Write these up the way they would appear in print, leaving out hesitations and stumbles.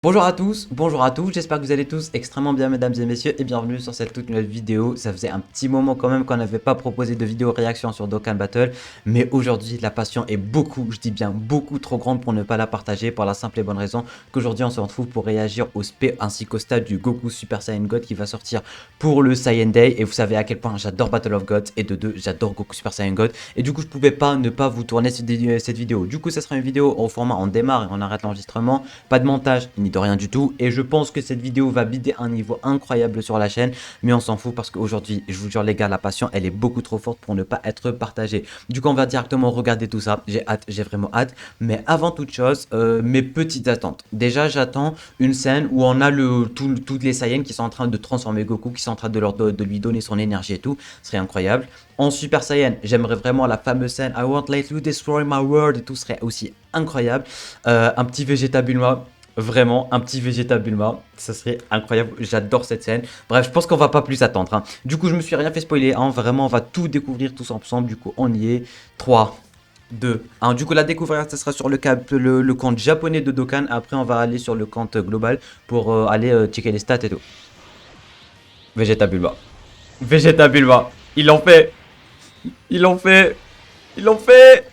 Bonjour à tous, bonjour à tous, j'espère que vous allez tous extrêmement bien mesdames et messieurs et bienvenue sur cette toute nouvelle vidéo. Ça faisait un petit moment quand même qu'on n'avait pas proposé de vidéo réaction sur Dokkan Battle, mais aujourd'hui la passion est beaucoup, je dis bien beaucoup trop grande pour ne pas la partager pour la simple et bonne raison qu'aujourd'hui on se retrouve pour réagir au SP ainsi qu'au stade du Goku Super Saiyan God qui va sortir pour le Saiyan Day et vous savez à quel point j'adore Battle of Gods et de deux j'adore Goku Super Saiyan God et du coup je pouvais pas ne pas vous tourner cette vidéo. Du coup ça sera une vidéo au format on démarre et on arrête l'enregistrement, pas de montage ni de rien du tout et je pense que cette vidéo va bider un niveau incroyable sur la chaîne, mais on s'en fout parce qu'aujourd'hui je vous jure les gars la passion elle est beaucoup trop forte pour ne pas être partagée. Du coup on va directement regarder tout ça, j'ai hâte, j'ai vraiment hâte, mais avant toute chose mes petites attentes. Déjà j'attends une scène où on a toutes les Saiyans qui sont en train de transformer Goku, qui sont en train de lui donner son énergie et tout, ce serait incroyable. En Super Saiyan, j'aimerais vraiment la fameuse scène I won't let you destroy my world et tout serait aussi incroyable. Un petit Vegeta Bulma, vraiment un petit Vegeta Bulma, ça serait incroyable, j'adore cette scène. Bref, je pense qu'on va pas plus attendre, hein. Du coup, je me suis rien fait spoiler, hein. Vraiment, on va tout découvrir tous ensemble. Du coup, on y est. 3, 2, 1. Du coup, la découverte, ça sera sur le compte japonais de Dokkan. Après, on va aller sur le compte global pour aller checker les stats et tout. Vegeta Bulma. Vegeta Bulma. Ils l'ont fait. Ils l'ont fait. Ils l'ont fait.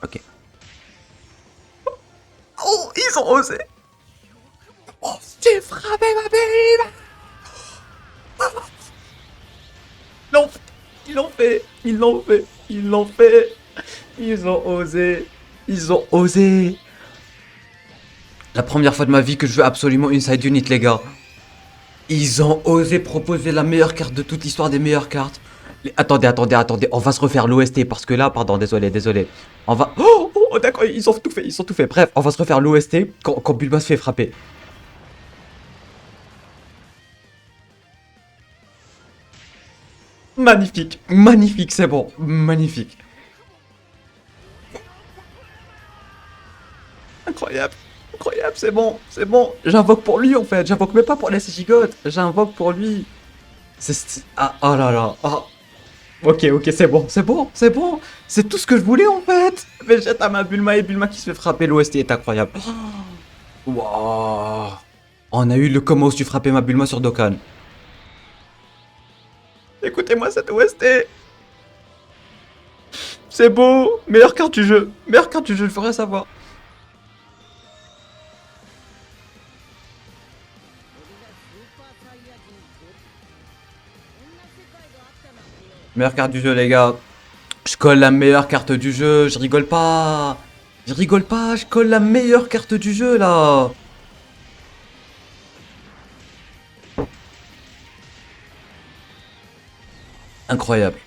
Ok. Oh, ils ont osé. Oh, j'ai frappé ma belle. L'ont fait. Ils l'ont fait. Ils l'ont fait. Ils l'ont fait. Ils ont osé. Ils ont osé. La première fois de ma vie que je veux absolument une side unit, les gars. Ils ont osé proposer la meilleure carte de toute l'histoire des meilleures cartes. Attendez. On va se refaire l'OST parce que là, pardon, désolé. On va. Oh, d'accord, ils ont tout fait, ils ont tout fait. Bref, on va se refaire l'OST quand Bulma se fait frapper. Magnifique, c'est bon. Magnifique. Incroyable. Incroyable, c'est bon. J'invoque pour lui en fait. J'invoque même pas pour les gigotes. J'invoque pour lui. Ah, oh là là. Oh. Ok, c'est bon. C'est tout ce que je voulais en fait. Vegeta ma Bulma et Bulma qui se fait frapper. L'OST est incroyable. Wow. On a eu le comment tu frappais ma Bulma sur Dokkan. Écoutez-moi cette OST. C'est beau. Meilleure carte du jeu. Meilleure carte du jeu, je ferais savoir. Meilleure carte du jeu, les gars. Je colle la meilleure carte du jeu. Je rigole pas. Je colle la meilleure carte du jeu là. Incroyable.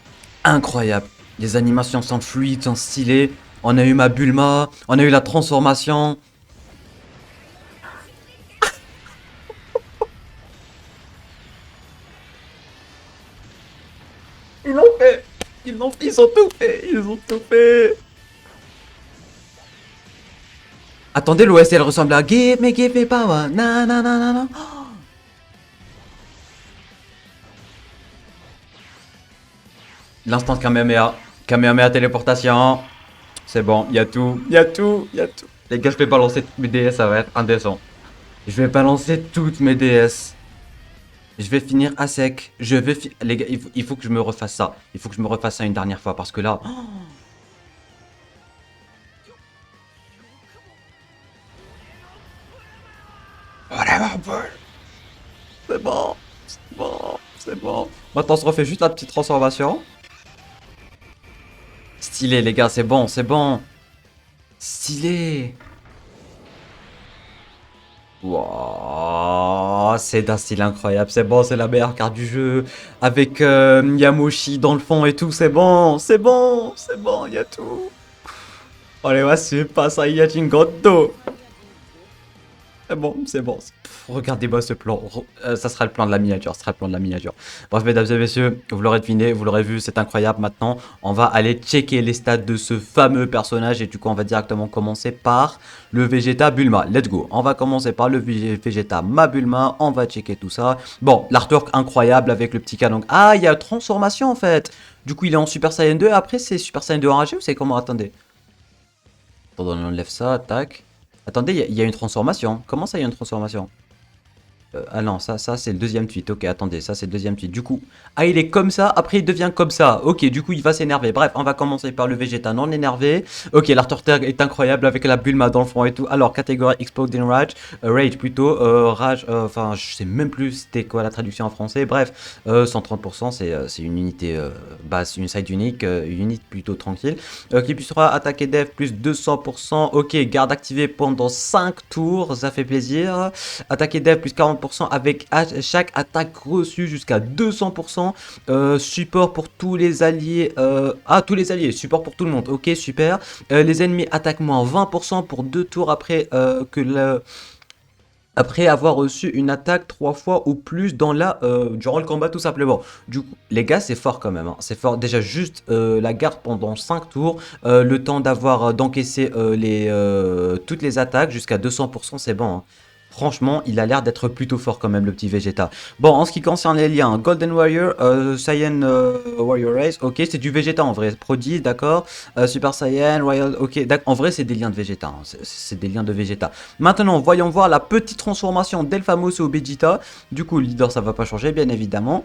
Incroyable. Les animations sont fluides, sont stylées. On a eu ma Bulma. On a eu la transformation. Ils l'ont fait. Ils ont tout fait. Ils ont tout fait. Attendez, l'OST elle ressemble à give me power. Na. L'instant Kamehameha. Kamehameha téléportation. C'est bon, il y a tout. Les gars, je vais balancer toutes mes DS, ça va être indécent. Je vais balancer toutes mes DS. Je vais finir à sec. Les gars, il faut que je me refasse ça. Il faut que je me refasse ça une dernière fois parce que là. C'est bon. C'est bon. Maintenant, on se refait juste la petite transformation. Stylé, les gars, c'est bon. Stylé. Wow, c'est d'un style incroyable. C'est bon, c'est la meilleure carte du jeu. Avec Yamoshi dans le fond et tout. Il y a tout. Allez, ouais, c'est pas ça, Yajin Goto. C'est bon. Regardez-moi ce plan. Ça sera le plan de la miniature. Bref, mesdames et messieurs, vous l'aurez deviné, vous l'aurez vu, c'est incroyable. Maintenant, on va aller checker les stats de ce fameux personnage. Et du coup, on va directement commencer par le Vegeta Bulma. Let's go. On va commencer par le Vegeta ma Bulma. On va checker tout ça. Bon, l'artwork incroyable avec le petit canon. Ah, il y a transformation en fait. Du coup, il est en Super Saiyan 2. Après, c'est Super Saiyan 2 enragé ou c'est comment? Attendez. Attends, on enlève ça, tac. Attendez, il y a une transformation. Comment ça, il y a une transformation? Ah non, ça c'est le deuxième tweet. Ok, attendez, ça c'est le deuxième tweet. Du coup, ah il est comme ça, après il devient comme ça. Ok, du coup il va s'énerver. Bref, on va commencer par le Vegeta non énervé. Ok, l'artwork est incroyable avec la Bulma dans le fond et tout. Alors, catégorie Exploding Rage, Rage plutôt, Rage, enfin je sais même plus c'était quoi la traduction en français. Bref, 130%, c'est une unité basse, une side unique, une unité plutôt tranquille. Qui puisse attaquer dev plus 200%. Ok, garde activée pendant 5 tours, ça fait plaisir. Attaquer dev plus 40% avec chaque attaque reçue jusqu'à 200%. Support pour tous les alliés. Tous les alliés, support pour tout le monde. Ok, super. Les ennemis attaquent moins 20% pour 2 tours après après avoir reçu une attaque 3 fois ou plus durant le combat tout simplement. Du coup, les gars, c'est fort quand même. Hein. C'est fort. Déjà, juste la garde pendant 5 tours, le temps d'encaisser toutes les attaques jusqu'à 200%, c'est bon. Hein. Franchement, il a l'air d'être plutôt fort quand même, le petit Vegeta. Bon, en ce qui concerne les liens, Golden Warrior, Saiyan Warrior Race, ok, c'est du Vegeta en vrai. Prodigy, d'accord. Super Saiyan, Royal, ok, d'accord. En vrai, c'est des liens de Vegeta. Hein. C'est des liens de Vegeta. Maintenant, voyons voir la petite transformation d'El Famoso au Vegeta. Du coup, le leader, ça va pas changer, bien évidemment.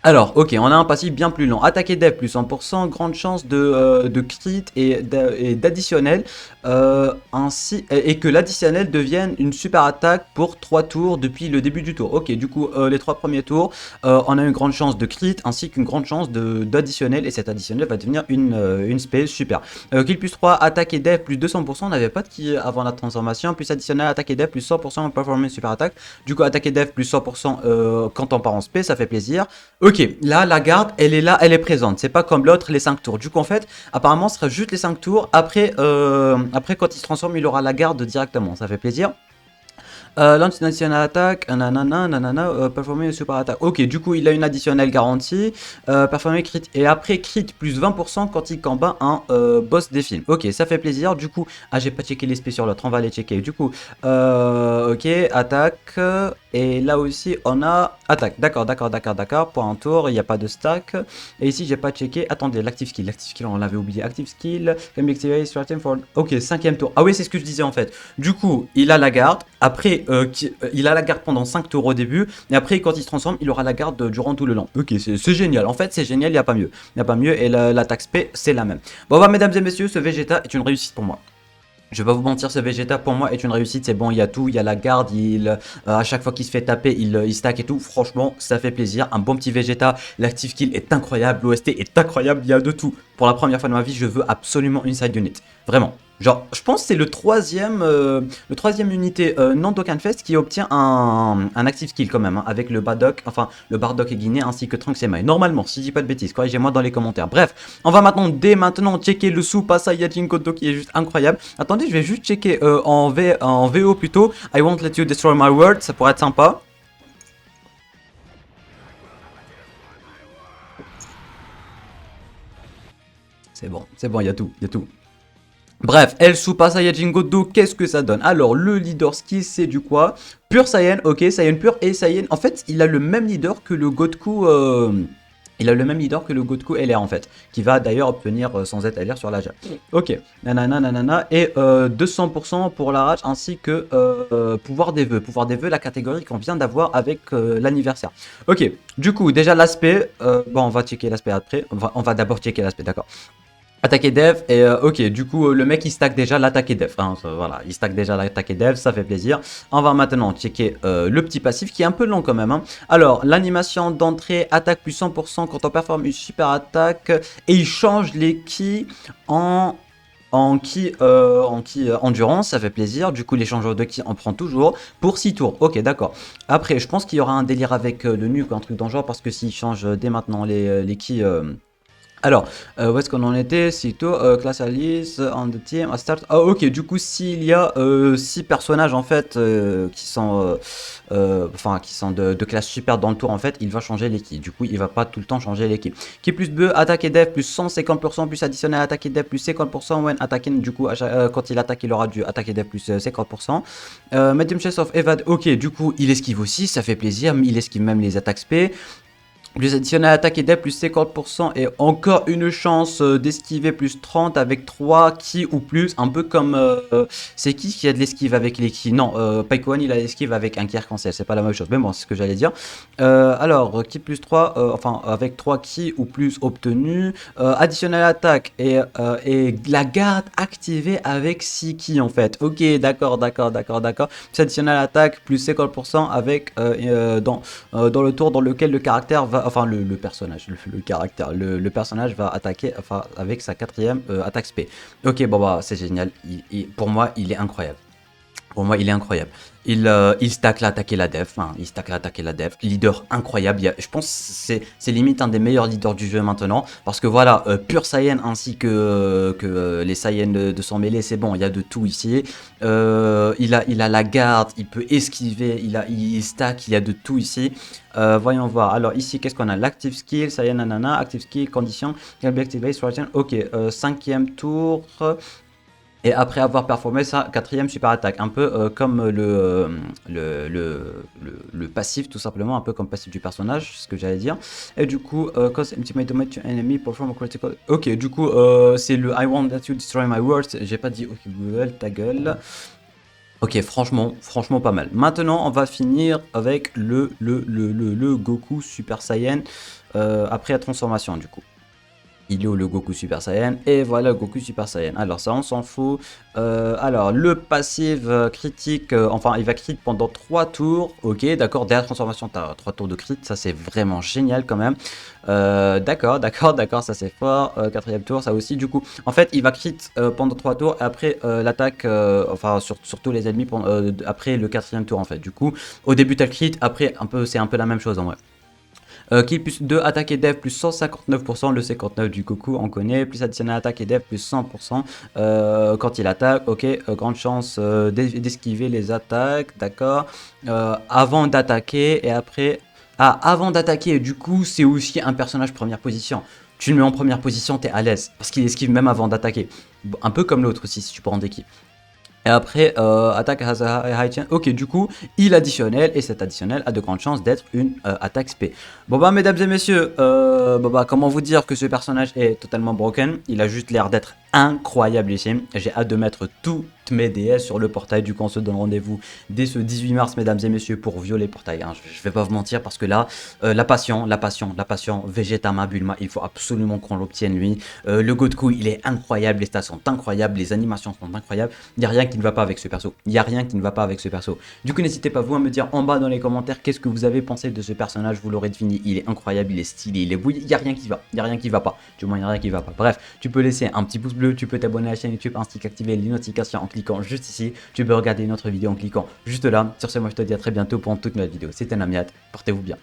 Alors, ok, on a un passif bien plus lent. Attaquer dev plus 100%, grande chance de crit et d'additionnel, et que l'additionnel devienne une super attaque pour 3 tours depuis le début du tour. Ok, du coup, les 3 premiers tours, on a une grande chance de crit ainsi qu'une grande chance d'additionnel, et cet additionnel va devenir une space super. Kill plus 3, attaquer dev plus 200%, on n'avait pas de ki avant la transformation, plus additionnel, attaquer dev plus 100%, performance super attaque. Du coup, attaquer dev plus 100% quand on part en space, ça fait plaisir. Ok, là, la garde, elle est là, elle est présente. C'est pas comme l'autre, les 5 tours. Du coup, en fait, apparemment, ce sera juste les 5 tours. Après, quand il se transforme, il aura la garde directement. Ça fait plaisir. Launch National Attack, nanana, nanana, performer super attack. Ok, du coup, il a une additionnelle garantie. Performer crit. Et après, crit plus 20% quand il combat un boss des films. Ok, ça fait plaisir. Du coup, j'ai pas checké les spé sur l'autre. On va les checker. Du coup, ok, attaque. Et là aussi, on a attaque. D'accord. Pour un tour, il n'y a pas de stack. Et ici, j'ai pas checké. Attendez, l'active skill. L'active skill, on l'avait oublié. Active skill. Can be activated starting for. Ok, 5ème tour. Ah oui, c'est ce que je disais en fait. Du coup, il a la garde. Après, il a la garde pendant 5 tours au début. Et après, quand il se transforme, il aura la garde durant tout le long. Ok, c'est génial. En fait, c'est génial. Il n'y a pas mieux. Il n'y a pas mieux. Et l'attaque spé, c'est la même. Bon, bah, mesdames et messieurs, ce Vegeta est une réussite pour moi. Je vais pas vous mentir, ce Vegeta pour moi est une réussite. C'est bon, il y a tout, il y a la garde, à chaque fois qu'il se fait taper, il stack et tout. Franchement, ça fait plaisir. Un bon petit Vegeta. L'active kill est incroyable, l'OST est incroyable, il y a de tout. Pour la première fois de ma vie, je veux absolument une side unit. Vraiment. Genre, je pense que c'est le troisième unité non Dokkan Fest qui obtient un active skill quand même, hein, avec le Bardock et Guinée ainsi que Trunks et Mai. Normalement, si je dis pas de bêtises, corrigez-moi dans les commentaires. Bref, on va dès maintenant checker le Super Saiyajin Godo qui est juste incroyable. Attendez, je vais juste checker en VO plutôt. I won't let you destroy my world, ça pourrait être sympa. C'est bon, il y a tout. Bref, El Super Saiyajin Godo, qu'est-ce que ça donne? Alors, le leader skill, c'est du quoi? Pur Saiyan, ok, Saiyan pur et Saiyan. En fait, il a le même leader que le Goku. Il a le même leader que le Goku LR en fait, qui va d'ailleurs obtenir sans être LR sur la Jap. Ok, nanana, et 200% pour la rage ainsi que pouvoir des vœux. Pouvoir des vœux, la catégorie qu'on vient d'avoir avec l'anniversaire. Ok, du coup, déjà l'aspect, bon, on va checker l'aspect après. On va d'abord checker l'aspect, d'accord. Attaquer dev et ok, du coup le mec il stack déjà l'attaquer dev, hein, voilà, il stack déjà l'attaquer dev, ça fait plaisir. On va maintenant checker le petit passif qui est un peu long quand même, hein. Alors l'animation d'entrée, attaque plus 100% quand on performe une super attaque et il change les ki en endurance, ça fait plaisir. Du coup l'échangeur de ki on prend toujours pour 6 tours, ok d'accord. Après je pense qu'il y aura un délire avec le nuke ou un truc dans le genre parce que s'il change dès maintenant les ki... Alors, où est-ce qu'on en était? Sitôt, class Alice, on the team, à start. Ah, ok, du coup, s'il y a 6 personnages en fait qui sont, de classe super dans le tour, en fait, il va changer l'équipe. Du coup, il va pas tout le temps changer l'équipe. Qui plus beu, attaque et dev plus 150%, plus additionnel attaque et dev plus 50%. When attacking, du coup, quand il attaque, il aura du attaque et dev plus 50%. Medium chest of evade, ok, du coup, il esquive aussi, ça fait plaisir, mais il esquive même les attaques spé. Plus additionnel attaque et def plus 50% et encore une chance d'esquiver plus 30 avec 3 ki ou plus. Un peu comme... c'est qui a de l'esquive avec les ki? Non, Paikuan il a l'esquive avec un ki arc-en-ciel, c'est pas la même chose. Mais bon, c'est ce que j'allais dire. Alors, ki plus 3, enfin avec 3 ki ou plus obtenus. Additionnel attaque et la garde activée avec 6 ki en fait. Ok, d'accord. Plus additionnel attaque plus 50% avec dans le tour dans lequel le caractère va, enfin le personnage, le personnage va attaquer, enfin avec sa quatrième attaque spé. Ok, bon bah c'est génial. Pour moi, il est incroyable. Pour moi, il est incroyable. Il stack l'attaque et la def. Hein, il stack l'attaque et la def. Leader incroyable. Je pense que c'est limite un des meilleurs leaders du jeu maintenant. Parce que voilà, Pure Saiyan ainsi que les Saiyans de son mêlée, c'est bon, il y a de tout ici. Il a la garde, il peut esquiver, il stack, il y a de tout ici. Voyons voir. Alors ici, qu'est-ce qu'on a? L'active skill, Saiyan nanana, active skill, condition, can be activated sur la chaîne. Ok, cinquième tour. Et après avoir performé sa quatrième super attaque, un peu comme le passif tout simplement, un peu comme passif du personnage, ce que j'allais dire. Et du coup, cause ultimate damage to enemy, perform a critical. Ok, du coup, c'est le I want that you destroy my world. J'ai pas dit ok Google, ta gueule. Ok, franchement pas mal. Maintenant, on va finir avec le Goku Super Saiyan après la transformation du coup. Il est où le Goku Super Saiyan? Et voilà le Goku Super Saiyan. Alors ça on s'en fout. Alors le passif critique, enfin il va crit pendant 3 tours. Ok, d'accord, dès la transformation tu as 3 tours de crit, ça c'est vraiment génial quand même. D'accord, ça c'est fort. Quatrième tour, ça aussi du coup. En fait il va crit pendant 3 tours et après l'attaque, enfin sur tous les ennemis après le quatrième tour en fait. Du coup au début t'as le crit, après c'est un peu la même chose en vrai. Kill plus 2, attaque et dev plus 159%, le C59 du Goku on connaît, plus additionnel attaque et dev plus 100% quand il attaque, ok, grande chance d'esquiver les attaques, d'accord, avant d'attaquer et après, avant d'attaquer, du coup c'est aussi un personnage première position, tu le mets en première position, t'es à l'aise, parce qu'il esquive même avant d'attaquer, un peu comme l'autre aussi si tu prends des kills. Et après, attaque has a high chance. Ok, du coup, il additionnel, et cet additionnel a de grandes chances d'être une attaque spé. Bon bah, mesdames et messieurs, bon bah, comment vous dire que ce personnage est totalement broken? Il a juste l'air d'être incroyable ici. J'ai hâte de mettre toutes mes DS sur le portail. Du coup, on se donne rendez-vous dès ce 18 mars, mesdames et messieurs, pour violer le portail. Hein. Je vais pas vous mentir, parce que là, la passion, Vegetama, Bulma, il faut absolument qu'on l'obtienne, lui. Le Goku, il est incroyable, les stats sont incroyables, les animations sont incroyables. Il n'y a rien qui ne va pas avec ce perso. Du coup, n'hésitez pas vous à me dire en bas dans les commentaires qu'est-ce que vous avez pensé de ce personnage. Vous l'aurez deviné, il est incroyable, il est stylé, il est bouilli. Il n'y a rien qui va. Du moins, il n'y a rien qui va pas. Bref, tu peux laisser un petit pouce bleu, tu peux t'abonner à la chaîne YouTube ainsi qu'activer les notifications en cliquant juste ici. Tu peux regarder une autre vidéo en cliquant juste là. Sur ce, moi je te dis à très bientôt pour une toute nouvelle vidéo. C'était Namiat, portez-vous bien.